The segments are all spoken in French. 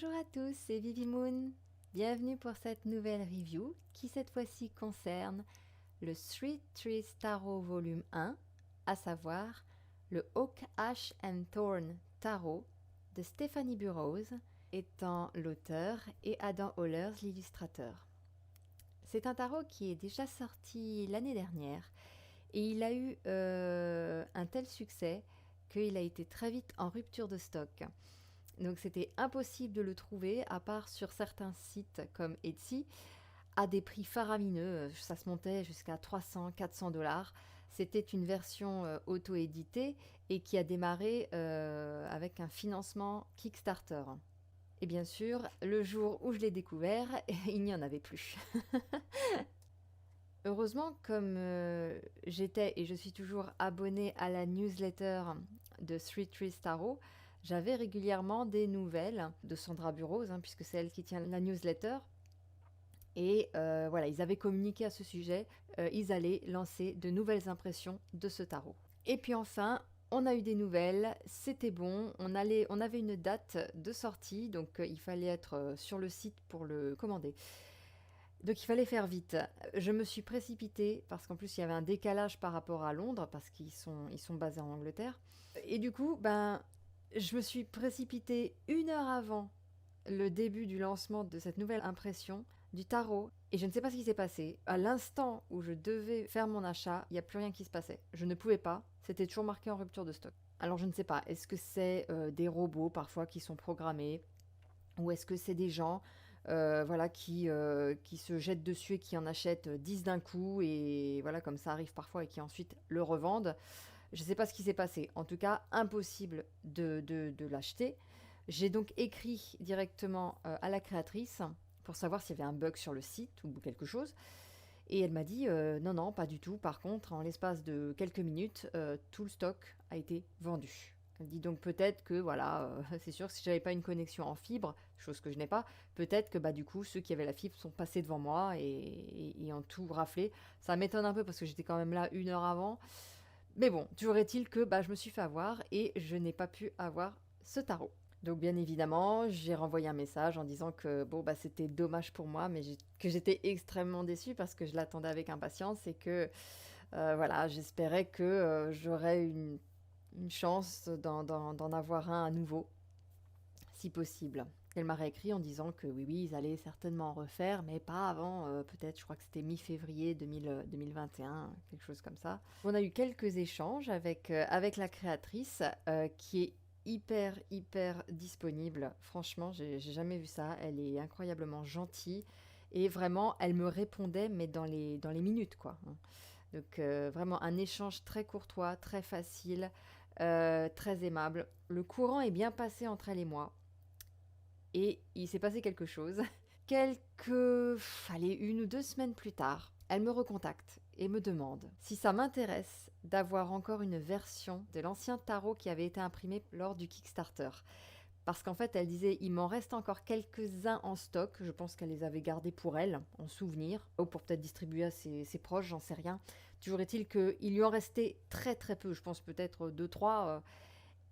Bonjour à tous, c'est Vivi Moon. Bienvenue pour cette nouvelle review qui cette fois-ci concerne le Three Trees Tarot volume 1, à savoir le Oak, Ash and Thorn Tarot de Stephanie Burrows, étant l'auteur, et Adam Hollers l'illustrateur. C'est un tarot qui est déjà sorti l'année dernière et il a eu un tel succès qu'il a été très vite en rupture de stock. Donc c'était impossible de le trouver, à part sur certains sites comme Etsy, à des prix faramineux. Ça se montait jusqu'à 300-400 $. C'était une version auto-éditée et qui a démarré avec un financement Kickstarter. Et bien sûr, le jour où je l'ai découvert, il n'y en avait plus. Heureusement, comme j'étais et je suis toujours abonnée à la newsletter de Three Trees Tarot, j'avais régulièrement des nouvelles de Sandra Burrows, puisque c'est elle qui tient la newsletter. Et voilà, ils avaient communiqué à ce sujet, ils allaient lancer de nouvelles impressions de ce tarot. Et puis enfin, on a eu des nouvelles, c'était bon, on avait une date de sortie, donc il fallait être sur le site pour le commander. Donc il fallait faire vite. Je me suis précipitée parce qu'en plus il y avait un décalage par rapport à Londres parce qu'ils sont basés en Angleterre. Et du coup, je me suis précipitée 1 heure avant le début du lancement de cette nouvelle impression du tarot. Et je ne sais pas ce qui s'est passé. À l'instant où je devais faire mon achat, il n'y a plus rien qui se passait. Je ne pouvais pas. C'était toujours marqué en rupture de stock. Alors je ne sais pas. Est-ce que c'est des robots parfois qui sont programmés? Ou est-ce que c'est des gens voilà, qui se jettent dessus et qui en achètent 10 d'un coup et voilà, comme ça arrive parfois et qui ensuite le revendent? Je ne sais pas ce qui s'est passé. En tout cas, impossible de l'acheter. J'ai donc écrit directement à la créatrice pour savoir s'il y avait un bug sur le site ou quelque chose. Et elle m'a dit non, non, pas du tout. Par contre, en l'espace de quelques minutes, tout le stock a été vendu. Elle dit donc peut-être que, voilà, c'est sûr que si j'avais pas une connexion en fibre, chose que je n'ai pas, peut-être que du coup, ceux qui avaient la fibre sont passés devant moi et ont tout raflé. Ça m'étonne un peu parce que j'étais quand même là 1 heure avant. Mais bon, toujours est-il que je me suis fait avoir et je n'ai pas pu avoir ce tarot. Donc bien évidemment, j'ai renvoyé un message en disant que bon c'était dommage pour moi, mais que j'étais extrêmement déçue parce que je l'attendais avec impatience et que voilà, j'espérais que j'aurais une chance d'en avoir un à nouveau, si possible. Elle m'a réécrit en disant que oui, ils allaient certainement en refaire, mais pas avant, peut-être, je crois que c'était mi-février 2021, quelque chose comme ça. On a eu quelques échanges avec la créatrice, qui est hyper disponible. Franchement, j'ai jamais vu ça. Elle est incroyablement gentille et vraiment, elle me répondait, mais dans les minutes, quoi. Donc vraiment un échange très courtois, très facile, très aimable. Le courant est bien passé entre elle et moi. Et il s'est passé quelque chose. Allez, 1 ou 2 semaines plus tard, elle me recontacte et me demande si ça m'intéresse d'avoir encore une version de l'ancien tarot qui avait été imprimé lors du Kickstarter. Parce qu'en fait, elle disait, il m'en reste encore quelques-uns en stock. Je pense qu'elle les avait gardés pour elle, en souvenir, ou pour peut-être distribuer à ses proches, j'en sais rien. Toujours est-il qu'il lui en restait très peu, je pense peut-être 2, 3.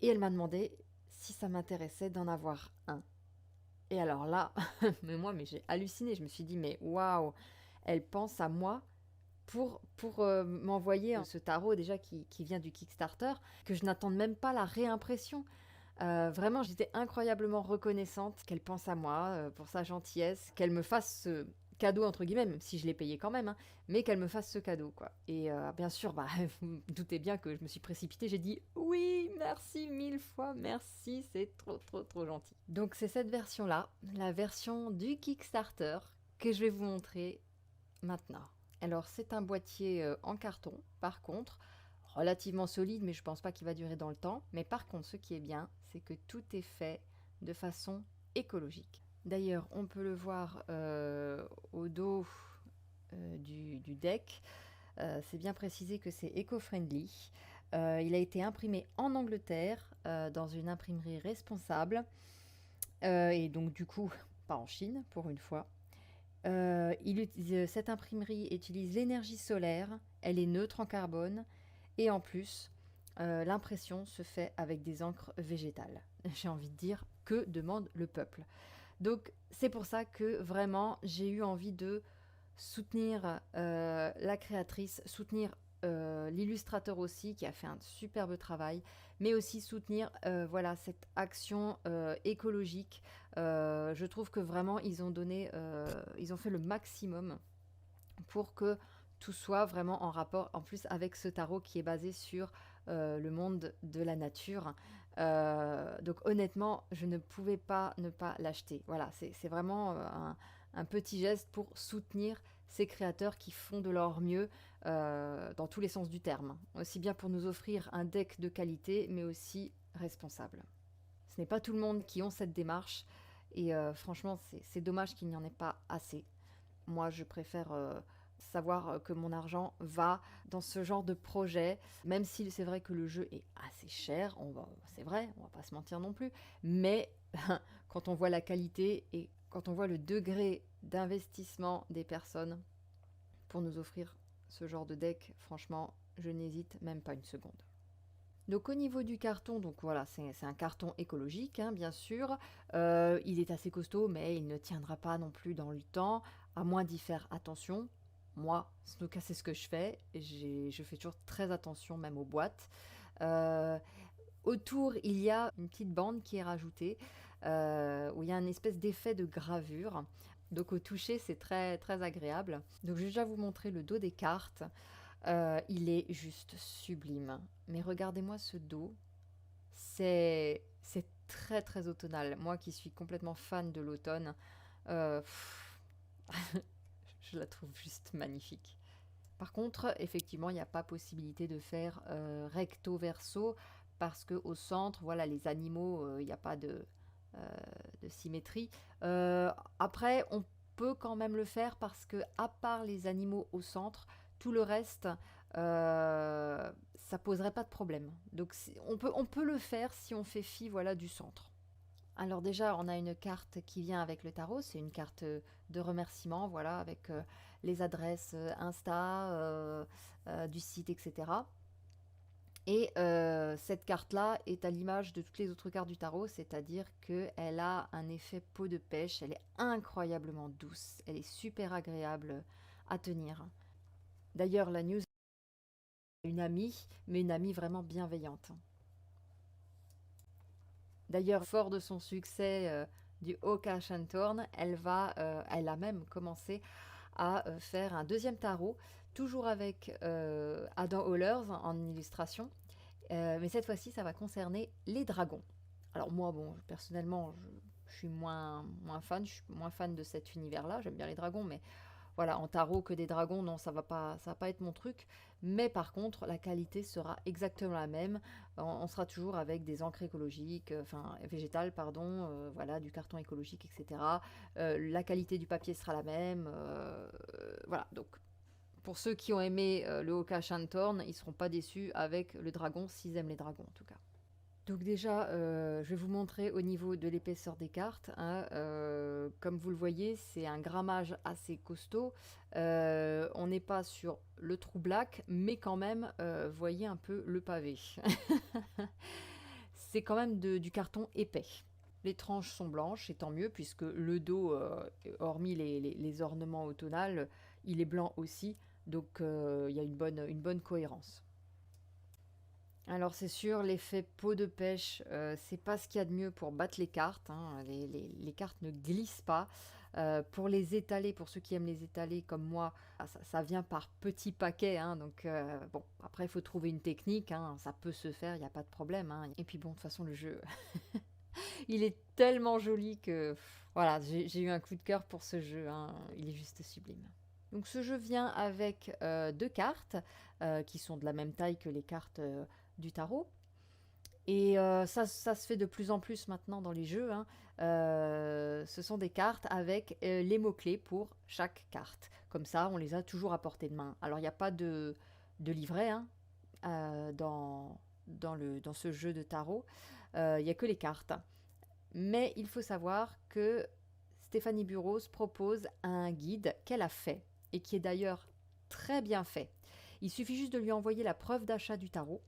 Et elle m'a demandé si ça m'intéressait d'en avoir un. Et alors là, mais j'ai halluciné. Je me suis dit, mais waouh, elle pense à moi pour m'envoyer ce tarot déjà qui vient du Kickstarter, que je n'attende même pas la réimpression. Vraiment, j'étais incroyablement reconnaissante qu'elle pense à moi pour sa gentillesse, qu'elle me fasse ce cadeau, entre guillemets, même si je l'ai payé quand même, mais qu'elle me fasse ce cadeau, quoi. Et bien sûr, vous vous doutez bien que je me suis précipitée, j'ai dit oui, merci 1000 fois, merci, c'est trop gentil. Donc c'est cette version-là, la version du Kickstarter, que je vais vous montrer maintenant. Alors c'est un boîtier en carton, par contre, relativement solide, mais je pense pas qu'il va durer dans le temps. Mais par contre, ce qui est bien, c'est que tout est fait de façon écologique. D'ailleurs, on peut le voir au dos du deck. C'est bien précisé que c'est éco-friendly. Il a été imprimé en Angleterre, dans une imprimerie responsable. Et donc, du coup, pas en Chine, pour une fois. Cette imprimerie utilise l'énergie solaire, elle est neutre en carbone et en plus, l'impression se fait avec des encres végétales. J'ai envie de dire que demande le peuple. Donc c'est pour ça que vraiment j'ai eu envie de soutenir la créatrice, soutenir l'illustrateur aussi qui a fait un superbe travail, mais aussi soutenir voilà, cette action écologique. Je trouve que vraiment ils ont fait le maximum pour que tout soit vraiment en rapport en plus avec ce tarot qui est basé sur le monde de la nature. Donc honnêtement, je ne pouvais pas ne pas l'acheter. Voilà, c'est vraiment un petit geste pour soutenir ces créateurs qui font de leur mieux dans tous les sens du terme. Aussi bien pour nous offrir un deck de qualité, mais aussi responsable. Ce n'est pas tout le monde qui ont cette démarche et franchement, c'est dommage qu'il n'y en ait pas assez. Moi, je préfère savoir que mon argent va dans ce genre de projet, même si c'est vrai que le jeu est assez cher, c'est vrai, on va pas se mentir non plus, mais quand on voit la qualité et quand on voit le degré d'investissement des personnes pour nous offrir ce genre de deck, franchement, je n'hésite même pas une seconde. Donc au niveau du carton, donc voilà, c'est un carton écologique, hein, bien sûr. Il est assez costaud, mais il ne tiendra pas non plus dans le temps, à moins d'y faire attention. Moi, en tout cas, c'est ce que je fais. Je fais toujours très attention, même aux boîtes. Euh, Autour, il y a une petite bande qui est rajoutée, où il y a une espèce d'effet de gravure. Donc au toucher, c'est très, très agréable. Donc je vais déjà vous montrer le dos des cartes. Il est juste sublime. Mais regardez-moi ce dos. C'est très très automnal. Moi qui suis complètement fan de l'automne, euh, je la trouve juste magnifique. Par contre, effectivement, il n'y a pas possibilité de faire recto verso parce que au centre, voilà, les animaux, il n'y a pas de symétrie. Après, on peut quand même le faire parce que à part les animaux au centre, tout le reste, ça poserait pas de problème. Donc on peut le faire si on fait fi, voilà, du centre. Alors déjà, on a une carte qui vient avec le tarot, c'est une carte de remerciement, voilà, avec les adresses Insta, du site, etc. Et cette carte-là est à l'image de toutes les autres cartes du tarot, c'est-à-dire qu'elle a un effet peau de pêche, elle est incroyablement douce, elle est super agréable à tenir. D'ailleurs, la news est une amie, mais une amie vraiment bienveillante. D'ailleurs, fort de son succès du Oka Shantorn, elle a même commencé à faire un deuxième tarot, toujours avec Adam Hollers en illustration. Mais cette fois-ci, ça va concerner les dragons. Alors moi, bon, personnellement, je suis je suis moins fan de cet univers-là. J'aime bien les dragons, mais voilà, en tarot que des dragons, non, ça va pas être mon truc. Mais par contre, la qualité sera exactement la même. On sera toujours avec des encres écologiques, enfin végétales, pardon, voilà, du carton écologique, etc. La qualité du papier sera la même. Voilà, donc pour ceux qui ont aimé le Hoka Shantorn, ils ne seront pas déçus avec le dragon, s'ils aiment les dragons en tout cas. Donc déjà, je vais vous montrer au niveau de l'épaisseur des cartes, hein. Comme vous le voyez, c'est un grammage assez costaud. On n'est pas sur le true black, mais quand même, voyez un peu le pavé. C'est quand même du carton épais. Les tranches sont blanches, et tant mieux, puisque le dos, hormis les ornements automnales, il est blanc aussi. Donc il y a une bonne cohérence. Alors c'est sûr, l'effet peau de pêche, c'est pas ce qu'il y a de mieux pour battre les cartes, hein. Les cartes ne glissent pas. Pour les étaler, pour ceux qui aiment les étaler comme moi, ça vient par petits paquets, hein. Donc bon, après il faut trouver une technique, hein. Ça peut se faire, il n'y a pas de problème, hein. Et puis bon, de toute façon le jeu, il est tellement joli que voilà, j'ai eu un coup de cœur pour ce jeu, hein. Il est juste sublime. Donc ce jeu vient avec deux cartes qui sont de la même taille que les cartes du tarot. Et ça se fait de plus en plus maintenant dans les jeux, hein. Ce sont des cartes avec les mots-clés pour chaque carte. Comme ça, on les a toujours à portée de main. Alors il n'y a pas de livret, hein, dans ce jeu de tarot. Il n'y a que les cartes. Mais il faut savoir que Stéphanie Burrows propose un guide qu'elle a fait et qui est d'ailleurs très bien fait. Il suffit juste de lui envoyer la preuve d'achat du tarot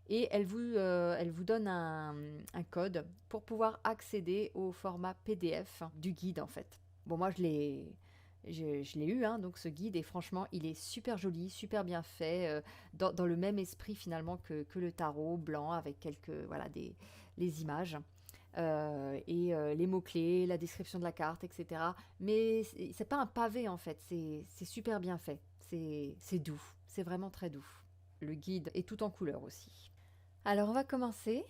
Et elle vous donne un code pour pouvoir accéder au format PDF du guide en fait. Bon, moi je l'ai eu, hein, donc ce guide, et franchement, il est super joli, super bien fait, dans le même esprit finalement que le tarot blanc, avec voilà, les images, les mots-clés, la description de la carte, etc. Mais c'est pas un pavé en fait, c'est super bien fait, c'est doux, c'est vraiment très doux. Le guide est tout en couleur aussi. Alors on va commencer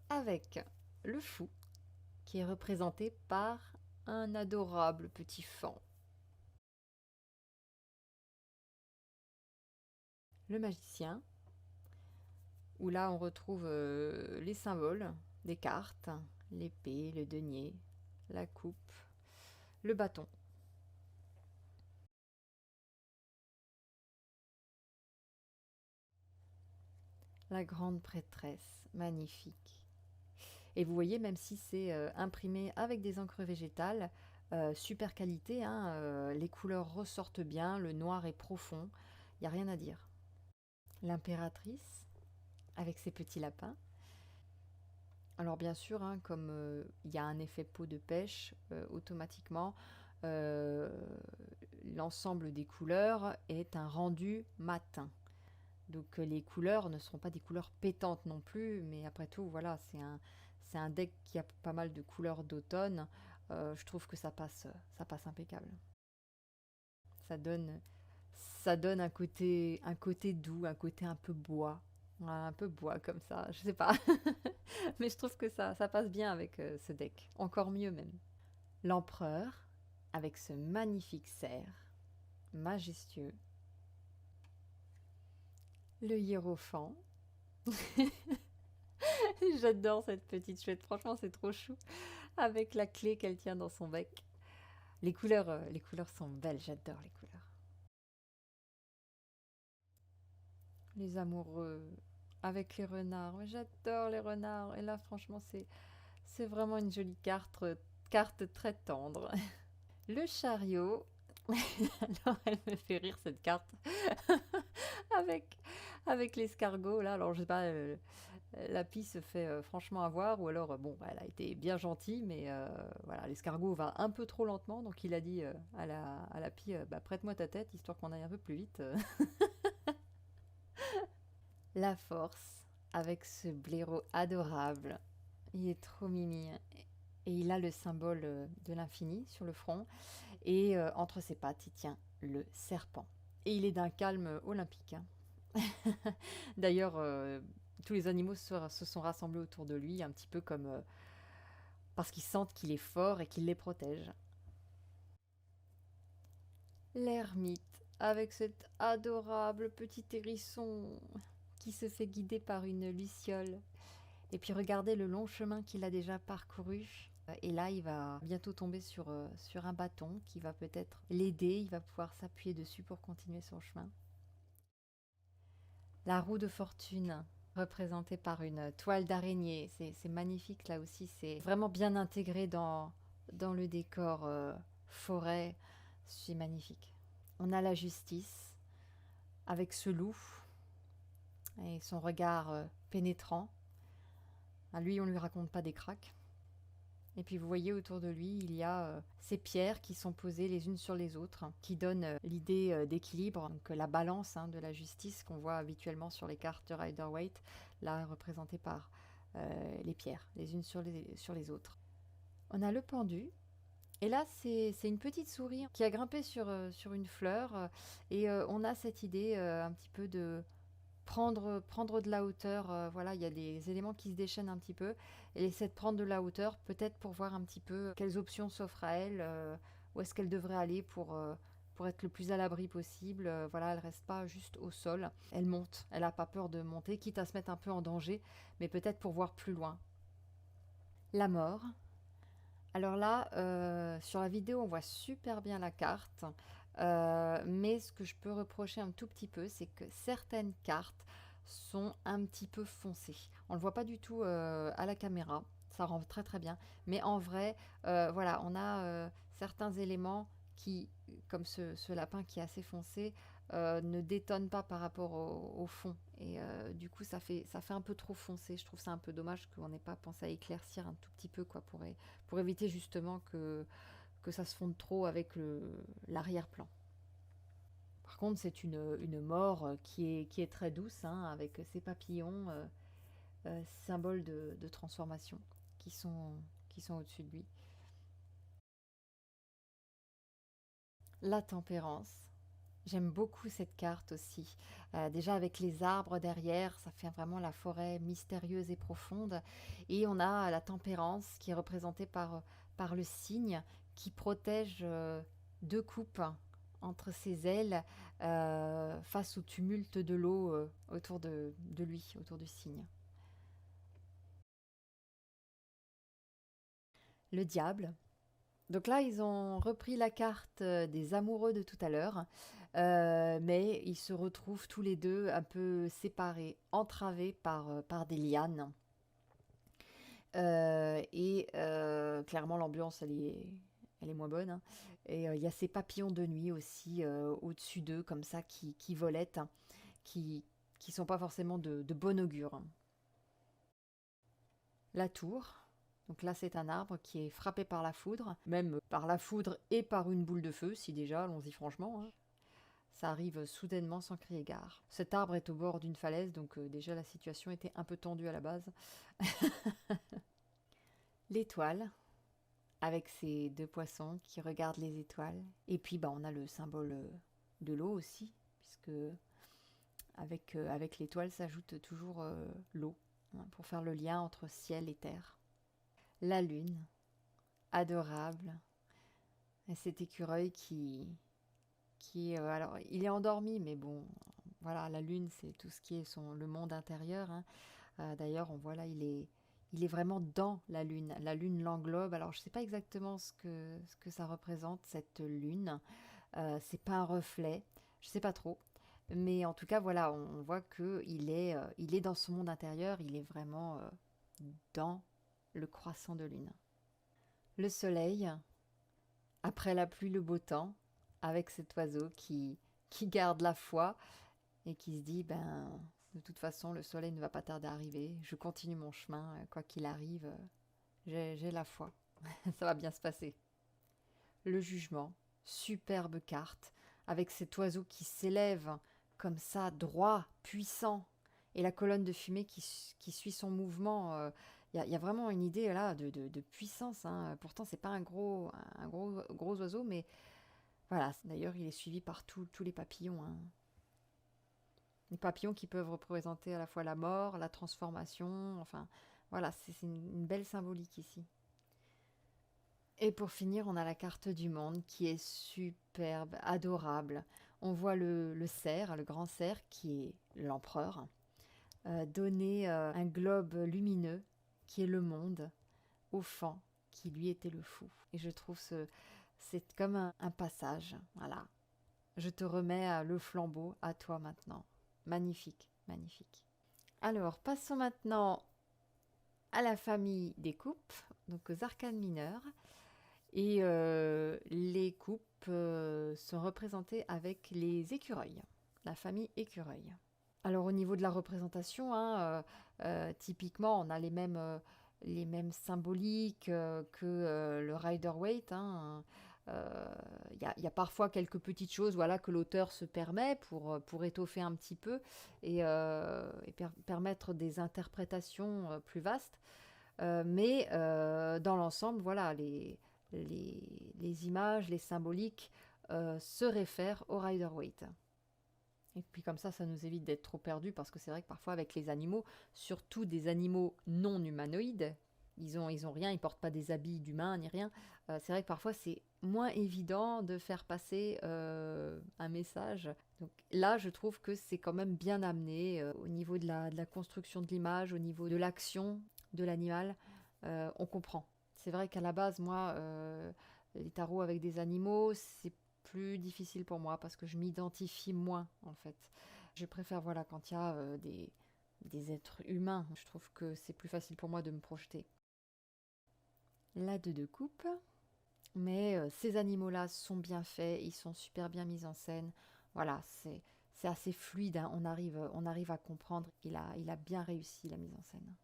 avec le fou, qui est représenté par un adorable petit faon. Le magicien, où là on retrouve les symboles des cartes, l'épée, le denier, la coupe, le bâton. La grande prêtresse, magnifique. Et vous voyez, même si c'est imprimé avec des encres végétales, super qualité, hein, les couleurs ressortent bien, le noir est profond, il n'y a rien à dire. L'impératrice, avec ses petits lapins. Alors bien sûr, hein, comme il y a un effet peau de pêche, automatiquement, euh, l'ensemble des couleurs est un rendu matin. Donc les couleurs ne seront pas des couleurs pétantes non plus, mais après tout, voilà, c'est un deck qui a pas mal de couleurs d'automne. Je trouve que ça passe impeccable. Ça donne, ça donne un côté doux, un côté un peu bois. Ouais, un peu bois comme ça, je sais pas. Mais je trouve que ça passe bien avec ce deck. Encore mieux même. L'empereur, avec ce magnifique cerf, majestueux. Le hiérophant. J'adore cette petite chouette, franchement c'est trop chou. Avec la clé qu'elle tient dans son bec. Les couleurs sont belles, j'adore les couleurs. Les amoureux, avec les renards, mais j'adore les renards. Et là franchement c'est vraiment une jolie carte très tendre. Le chariot. Alors elle me fait rire cette carte. avec avec l'escargot là. Alors je sais pas, la pie se fait franchement avoir, ou alors bon, elle a été bien gentille, mais voilà, l'escargot va un peu trop lentement, donc il a dit à la pie, bah, prête-moi ta tête histoire qu'on aille un peu plus vite. La force, avec ce blaireau adorable, il est trop mimi, hein. Et il a le symbole de l'infini sur le front, et entre ses pattes il tient le serpent, et il est d'un calme olympique, hein. D'ailleurs, tous les animaux se sont rassemblés autour de lui, un petit peu comme parce qu'ils sentent qu'il est fort et qu'il les protège. L'ermite, avec cet adorable petit hérisson qui se fait guider par une luciole. Et puis regardez le long chemin qu'il a déjà parcouru. Et là, il va bientôt tomber sur un bâton qui va peut-être l'aider. Il va pouvoir s'appuyer dessus pour continuer son chemin. La roue de fortune, représentée par une toile d'araignée. C'est magnifique là aussi. C'est vraiment bien intégré dans le décor forêt. C'est magnifique. On a la justice avec ce loup et son regard pénétrant. À lui, on ne lui raconte pas des cracks. Et puis vous voyez autour de lui, il y a ces pierres qui sont posées les unes sur les autres, qui donnent l'idée d'équilibre, donc la balance, hein, de la justice qu'on voit habituellement sur les cartes de Rider-Waite, là représentée par les pierres, les unes sur les autres. On a le pendu. Et là, c'est une petite souris qui a grimpé sur une fleur. Et on a cette idée un petit peu de prendre de la hauteur. Voilà, il y a des éléments qui se déchaînent un petit peu. Elle essaie de prendre de la hauteur, peut-être pour voir un petit peu quelles options s'offrent à elle, où est-ce qu'elle devrait aller pour être le plus à l'abri possible. Voilà, elle reste pas juste au sol. Elle monte, elle n'a pas peur de monter, quitte à se mettre un peu en danger, mais peut-être pour voir plus loin. La mort. Alors là, sur la vidéo, on voit super bien la carte. Mais ce que je peux reprocher un tout petit peu, c'est que certaines cartes sont un petit peu foncées. On ne le voit pas du tout à la caméra. Ça rend très très bien. Mais en vrai, voilà, on a certains éléments qui, comme ce lapin qui est assez foncé, ne détonnent pas par rapport au fond. Et du coup, ça fait un peu trop foncé. Je trouve ça un peu dommage qu'on n'ait pas pensé à éclaircir un tout petit peu, quoi, pour éviter justement que ça se fonde trop avec l'arrière-plan. Par contre, c'est une mort qui est très douce, hein, avec ces papillons, symboles de transformation, qui sont, qui sont au-dessus de lui. La tempérance. J'aime beaucoup cette carte aussi. Déjà avec les arbres derrière, ça fait vraiment la forêt mystérieuse et profonde. Et on a la tempérance qui est représentée par le cygne qui protège deux coupes entre ses ailes face au tumulte de l'eau autour de lui, autour du cygne. Le diable. Donc là, ils ont repris la carte des amoureux de tout à l'heure, mais ils se retrouvent tous les deux un peu séparés, entravés par des lianes. Clairement, l'ambiance, elle est moins bonne, hein. Et il y a ces papillons de nuit aussi au-dessus d'eux, comme ça, qui volettent, hein, qui, qui sont pas forcément de bon augure, hein. La tour. Donc là, c'est un arbre qui est frappé par la foudre, même par la foudre et par une boule de feu, si déjà, allons-y franchement, hein. Ça arrive soudainement sans crier gare. Cet arbre est au bord d'une falaise, donc déjà la situation était un peu tendue à la base. L'étoile, avec ces deux poissons qui regardent les étoiles. Et puis bah, on a le symbole de l'eau aussi, puisque avec l'étoile s'ajoute toujours l'eau, hein, pour faire le lien entre ciel et terre. La lune, adorable. Et cet écureuil alors, il est endormi, mais bon, voilà, la lune, c'est tout ce qui est le monde intérieur, hein. D'ailleurs, on voit là, il est vraiment dans la lune. La lune l'englobe. Alors, je ne sais pas exactement ce que ça représente, cette lune. C'est pas un reflet, je ne sais pas trop. Mais en tout cas, voilà, on voit il est dans ce monde intérieur, il est vraiment dans le croissant de lune. Le soleil, après la pluie, le beau temps, avec cet oiseau qui garde la foi et qui se dit, ben, de toute façon, le soleil ne va pas tarder à arriver, je continue mon chemin, quoi qu'il arrive, j'ai la foi, ça va bien se passer. Le jugement, superbe carte, avec cet oiseau qui s'élève comme ça, droit, puissant, et la colonne de fumée qui suit son mouvement. Il y a vraiment une idée là de puissance, hein. Pourtant, c'est pas gros oiseau, mais voilà. D'ailleurs, il est suivi par tous les papillons, hein. Les papillons qui peuvent représenter à la fois la mort, la transformation, enfin, voilà, c'est une belle symbolique ici. Et pour finir, on a la carte du monde qui est superbe, adorable. On voit le cerf, le grand cerf, qui est l'empereur, donner un globe lumineux, qui est le monde, au fan, qui lui était le fou. Et je trouve c'est comme un passage, voilà. Je te remets le flambeau à toi maintenant. Magnifique, magnifique. Alors, passons maintenant à la famille des coupes, donc aux arcanes mineures. Et les coupes sont représentées avec les écureuils, la famille écureuil. Alors au niveau de la représentation, hein, typiquement on a les mêmes symboliques que le Rider-Waite, hein. Y a parfois quelques petites choses, voilà, que l'auteur se permet pour étoffer un petit peu et permettre des interprétations plus vastes. Mais dans l'ensemble, voilà, les images, les symboliques se réfèrent au Rider-Waite. Et puis comme ça nous évite d'être trop perdus, parce que c'est vrai que parfois avec les animaux, surtout des animaux non humanoïdes, ils ont rien, ils portent pas des habits d'humains ni rien. C'est vrai que parfois c'est moins évident de faire passer un message. Donc là, je trouve que c'est quand même bien amené au niveau de la construction de l'image, au niveau de l'action de l'animal. On comprend. C'est vrai qu'à la base, moi, les tarots avec des animaux, c'est plus difficile pour moi parce que je m'identifie moins en fait. Je préfère, voilà, quand il y a des êtres humains, je trouve que c'est plus facile pour moi de me projeter. La deux coupe, mais ces animaux-là sont bien faits, ils sont super bien mis en scène. Voilà, c'est assez fluide, hein. On arrive à comprendre. Il a bien réussi la mise en scène.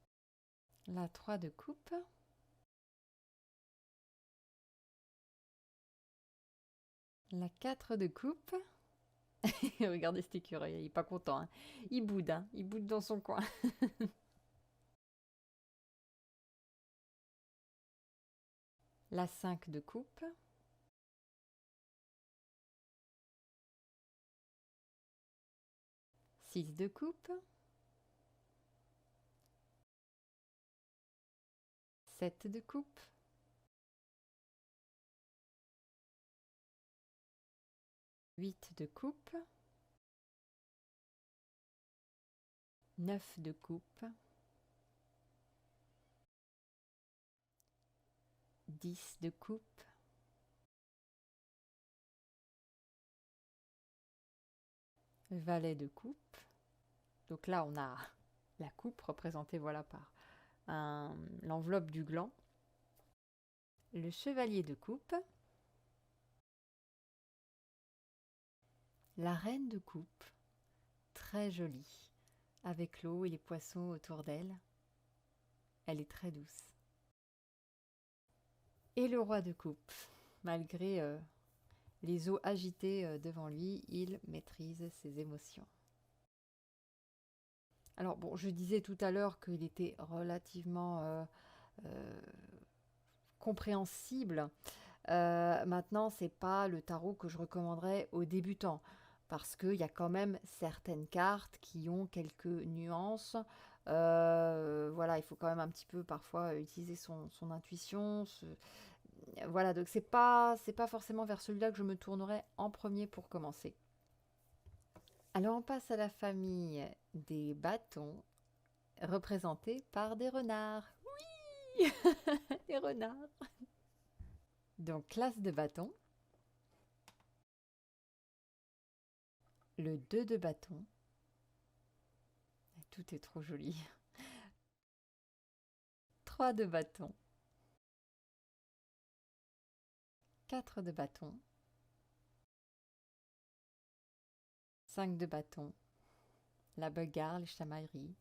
La 3 de coupe. La 4 de coupe. Regardez cet écureuil, il est pas content, hein. Hein. Il boude dans son coin. La 5 de coupe. Six de coupe. 7 de coupe. 8 de coupe. 9 de coupe. 10 de coupe. Valet de coupe. Donc là, on a la coupe représentée voilà par l'enveloppe du gland. Le chevalier de coupe. La reine de coupe. Très jolie, avec l'eau et les poissons autour d'elle. Elle est très douce. Et le roi de coupe. Malgré les eaux agitées devant lui, il maîtrise ses émotions. Alors bon, je disais tout à l'heure qu'il était relativement compréhensible. Maintenant, c'est pas le tarot que je recommanderais aux débutants parce qu'il y a quand même certaines cartes qui ont quelques nuances. Voilà, il faut quand même un petit peu parfois utiliser son intuition. Voilà, donc c'est pas forcément vers celui-là que je me tournerais en premier pour commencer. Alors on passe à la famille des bâtons, représentés par des renards. Oui, des renards. Donc classe de bâton, le 2 de bâton. Tout est trop joli. 3 de bâton. 4 de bâton. 5 de bâton. La bagarre, les chamailleries.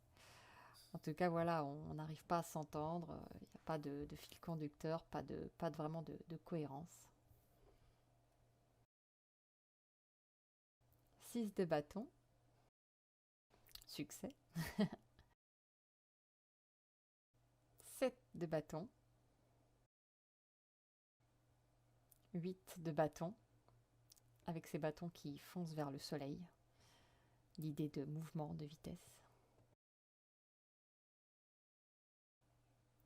En tout cas, voilà, on n'arrive pas à s'entendre. Il n'y a pas de fil conducteur, pas de vraiment de cohérence. 6 de bâton. Succès. 7 de bâton. 8 de bâton. Avec ces bâtons qui foncent vers le soleil. L'idée de mouvement, de vitesse.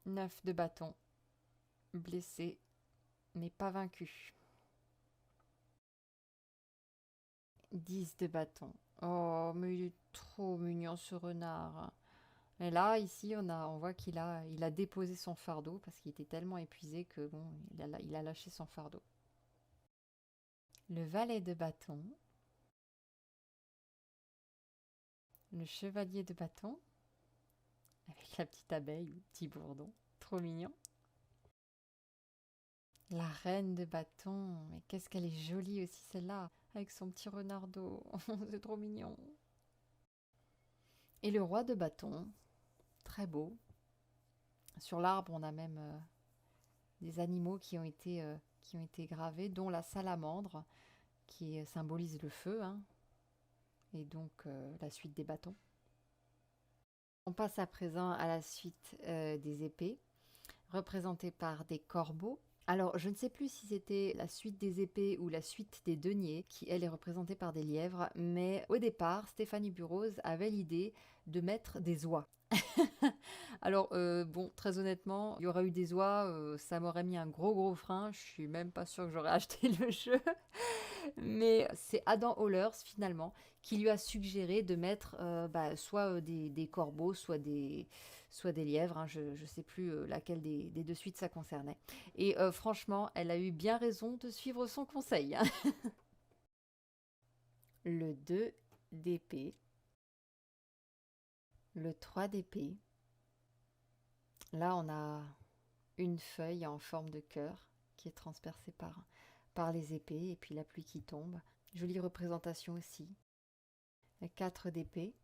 9 de bâton. Blessé, mais pas vaincu. 10 de bâton. Oh, mais il est trop mignon ce renard. Et là, ici, on voit qu'il a déposé son fardeau parce qu'il était tellement épuisé que bon, il a lâché son fardeau. Le valet de bâton. Le chevalier de bâton. Avec la petite abeille ou petit bourdon. Trop mignon. La reine de bâton. Mais qu'est-ce qu'elle est jolie aussi celle-là. Avec son petit renardeau. C'est trop mignon. Et le roi de bâton. Très beau. Sur l'arbre, on a même des animaux qui ont été gravés, dont la salamandre, qui symbolise le feu, hein, et donc la suite des bâtons. On passe à présent à la suite des épées, représentées par des corbeaux. Alors, je ne sais plus si c'était la suite des épées ou la suite des deniers, qui elle est représentée par des lièvres, mais au départ, Stéphanie Burrows avait l'idée de mettre des oies. Alors, bon, très honnêtement, il y aurait eu des oies, ça m'aurait mis un gros frein. Je suis même pas sûre que j'aurais acheté le jeu. Mais c'est Adam Hollers, finalement, qui lui a suggéré de mettre soit des corbeaux, soit des lièvres. Hein, je ne sais plus laquelle des deux suites ça concernait. Et franchement, elle a eu bien raison de suivre son conseil. Hein. Le 2 d'épée. Le 3 d'épée. Là, on a une feuille en forme de cœur qui est transpercée par les épées et puis la pluie qui tombe. Jolie représentation aussi. 4 d'épée.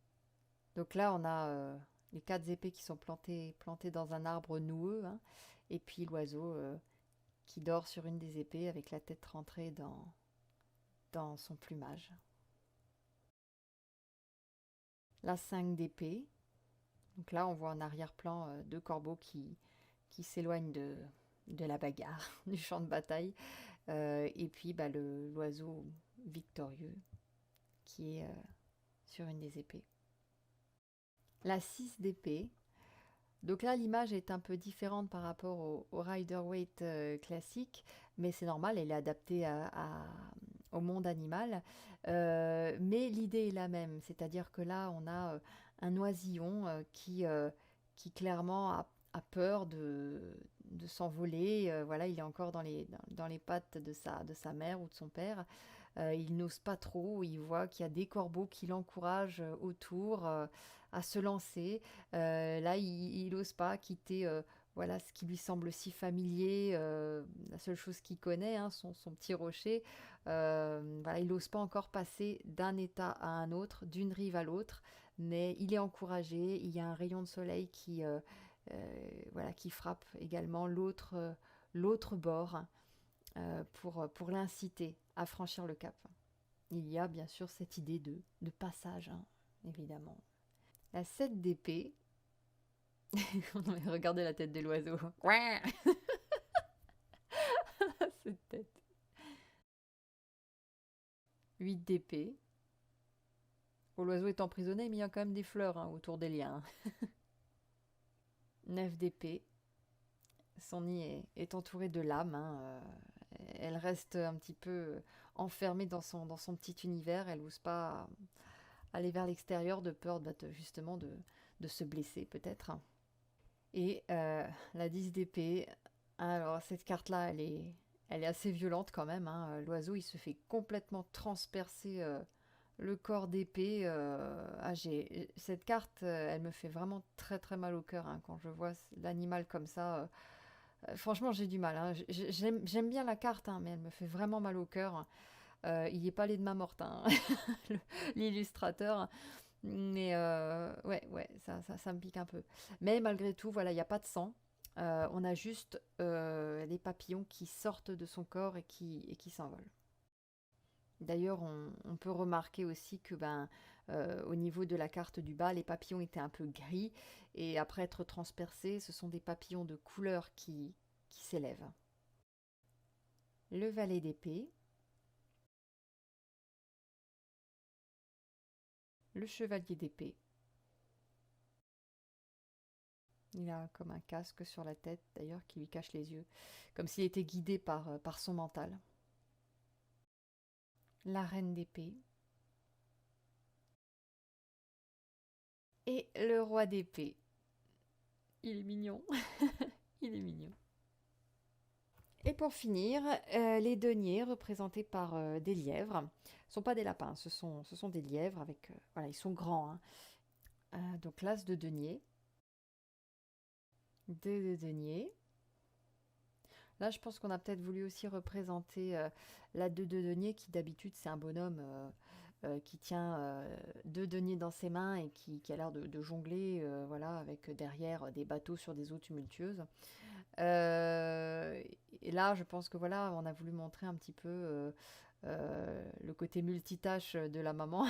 Donc là, on a les 4 épées qui sont plantées dans un arbre noueux, hein, et puis l'oiseau qui dort sur une des épées avec la tête rentrée dans son plumage. La 5 d'épée. Donc là, on voit en arrière-plan deux corbeaux qui s'éloignent de la bagarre, du champ de bataille. Et puis l'oiseau victorieux qui est sur une des épées. La 6 d'épée. Donc là, l'image est un peu différente par rapport au Rider-Waite classique, mais c'est normal, elle est adaptée au monde animal. Mais l'idée est la même, c'est-à-dire que là, on a un oisillon qui clairement a peur de s'envoler. Voilà, il est encore dans les pattes de sa mère ou de son père. Il n'ose pas trop, il voit qu'il y a des corbeaux qui l'encouragent autour à se lancer. Là, il n'ose pas quitter voilà, ce qui lui semble si familier, la seule chose qu'il connaît, hein, son petit rocher. Voilà, il n'ose pas encore passer d'un état à un autre, d'une rive à l'autre, mais il est encouragé, il y a un rayon de soleil voilà, qui frappe également l'autre bord pour l'inciter à franchir le cap. Il y a bien sûr cette idée de passage, hein, évidemment. La 7 d'épée. Regardez la tête de l'oiseau. Cette tête. 8 d'épée. Oh, l'oiseau est emprisonné, mais il y a quand même des fleurs hein, autour des liens. 9 d'épée. Son nid est entouré de lames. Hein. Elle reste un petit peu enfermée dans son petit univers. Elle n'ose pas aller vers l'extérieur de peur justement de se blesser peut-être. Et la 10 d'épée, alors cette carte-là, elle est assez violente quand même. Hein. L'oiseau, il se fait complètement transpercer le corps d'épée. Cette carte, elle me fait vraiment très très mal au cœur hein, quand je vois l'animal comme ça. Franchement, j'ai du mal. Hein. J'aime bien la carte, hein, mais elle me fait vraiment mal au cœur. Il n'y est pas allé de main morte, hein, l'illustrateur. Mais ouais, ça me pique un peu. Mais malgré tout, voilà, il n'y a pas de sang. On a juste les papillons qui sortent de son corps et qui s'envolent. D'ailleurs, on peut remarquer aussi que au niveau de la carte du bas, les papillons étaient un peu gris et après être transpercés, ce sont des papillons de couleur qui s'élèvent. Le valet d'épée, le chevalier d'épée. Il a comme un casque sur la tête d'ailleurs qui lui cache les yeux, comme s'il était guidé par son mental. La reine d'épée et le roi d'épée. Il est mignon. Il est mignon. Et pour finir, les deniers représentés par des lièvres. Ce ne sont pas des lapins, ce sont des lièvres avec. Voilà, ils sont grands. Hein. Donc l'as de denier. Deux de denier. Là, je pense qu'on a peut-être voulu aussi représenter la 2 de denier, qui d'habitude c'est un bonhomme qui tient 2 deniers dans ses mains et qui a l'air de jongler, voilà, avec derrière des bateaux sur des eaux tumultueuses. Et là, je pense que voilà, on a voulu montrer un petit peu le côté multitâche de la maman.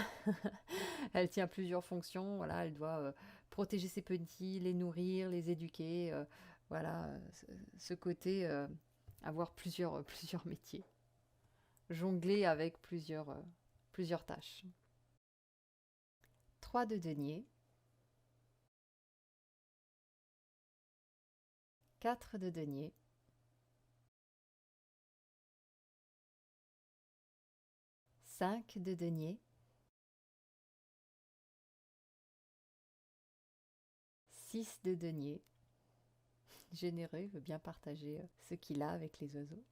Elle tient plusieurs fonctions. Voilà, elle doit protéger ses petits, les nourrir, les éduquer. Voilà, ce côté avoir plusieurs métiers, jongler avec plusieurs tâches. 3 de denier, 4 de denier, 5 de denier, 6 de denier. Généreux, il veut bien partager ce qu'il a avec les oiseaux.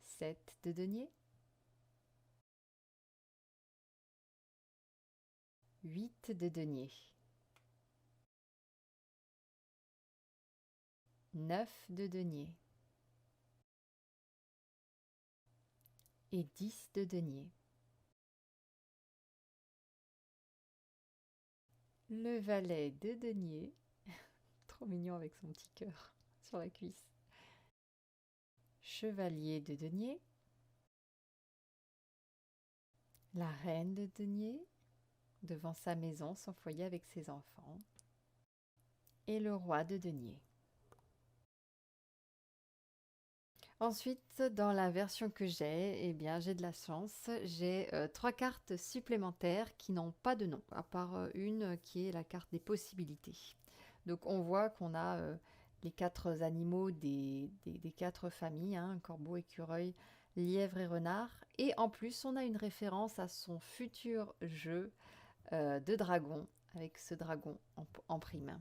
7 de denier, 8 de denier, 9 de denier et 10 de denier. Le valet de denier, trop mignon avec son petit cœur sur la cuisse. Chevalier de denier, la reine de denier, devant sa maison, son foyer avec ses enfants, et le roi de denier. Ensuite, dans la version que j'ai, eh bien, j'ai de la chance. J'ai 3 cartes supplémentaires qui n'ont pas de nom, à part une qui est la carte des possibilités. Donc on voit qu'on a les 4 animaux des 4 familles, hein, corbeau, écureuil, lièvre et renard. Et en plus, on a une référence à son futur jeu de dragon, avec ce dragon en prime.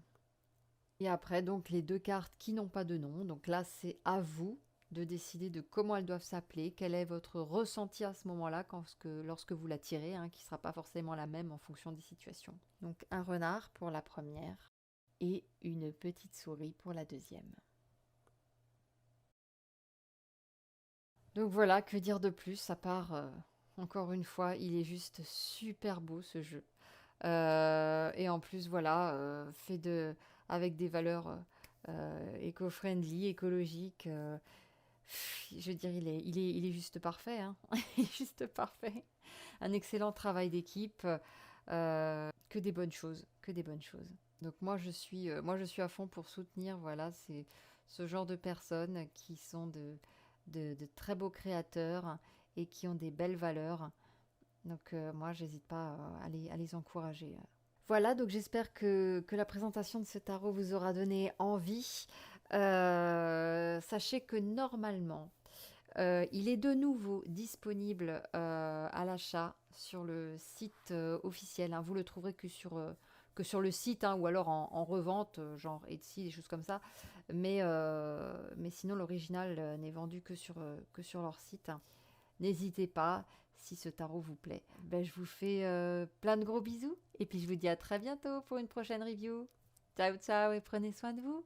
Et après, donc, les 2 cartes qui n'ont pas de nom. Donc là, c'est à vous de décider de comment elles doivent s'appeler, quel est votre ressenti à ce moment-là lorsque vous la tirez, hein, qui ne sera pas forcément la même en fonction des situations. Donc un renard pour la première et une petite souris pour la deuxième. Donc voilà, que dire de plus à part, encore une fois, il est juste super beau ce jeu. Et en plus, voilà, avec des valeurs éco-friendly, écologiques. Je veux dire, il est juste parfait, hein. Il est juste parfait. Un excellent travail d'équipe. Que des bonnes choses, que des bonnes choses. Donc moi je suis à fond pour soutenir, voilà, c'est ce genre de personnes qui sont de très beaux créateurs et qui ont des belles valeurs. Donc moi, j'hésite pas à les encourager. Voilà, donc j'espère que la présentation de ce tarot vous aura donné envie. Sachez que normalement, il est de nouveau disponible à l'achat sur le site officiel, hein. Vous le trouverez que sur le site, hein, ou alors en revente, genre Etsy, des choses comme ça. Mais sinon, l'original n'est vendu que sur leur site. N'hésitez pas, si ce tarot vous plaît. Ben, je vous fais plein de gros bisous et puis je vous dis à très bientôt pour une prochaine review. Ciao ciao et prenez soin de vous.